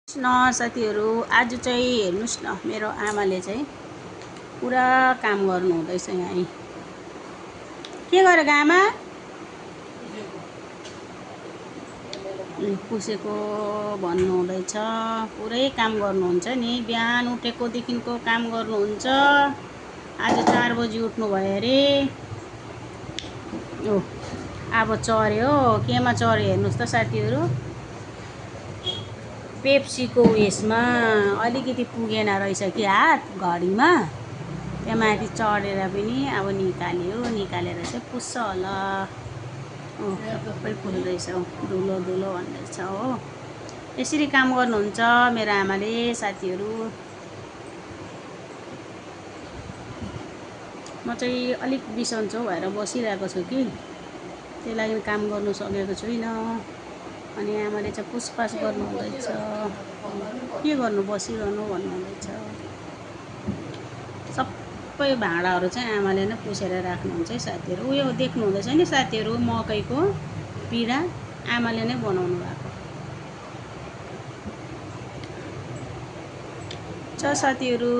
न साथीहरू आज चाहिँ हेर्नुस् न मेरो आमाले चाहिँ पुरा काम गर्नु हुँदैछ यहाँ के गरेको आमा पुसेको भन्नु हुँदैछ पुरै काम गर्नुहुन्छ नि बिहान उठेको देखिको काम गर्नुहुन्छ आज 4 बजी उठ्नु भयो अरे ओ अब चर्यो केमा चर्यो हेर्नुस् त साथीहरू पेप्सीको उयसमा अलिकति पुगेन रहेछ कि हात घडीमा त्यहाँ माथि चढेर पनि अब निकालेर चाहिँ पुस्छ होला सबै फुल्दैछ दुलो दुलो भन्दैछ हो यसरी काम गर्नुहुन्छ मेरो आमाले साथीहरू म चाहिँ अलिक बिसन्चो भएर बसिरहेको छु कि त्यही लागि काम गर्नु सकेको छुइनँ अनि आमाले चाहिँ पुसपास गर्नु हुँदैछ के गर्नु बसिरहनु भन्नुहुँदैछ सबै भाँडाहरू चाहिँ आमाले नै पुसेर राख्नुहुन्छ है साथीहरू उयो देख्नु हुँदैछ नि साथीहरू मकैको पिडा आमाले नै बनाउनु भएको छ साथीहरू।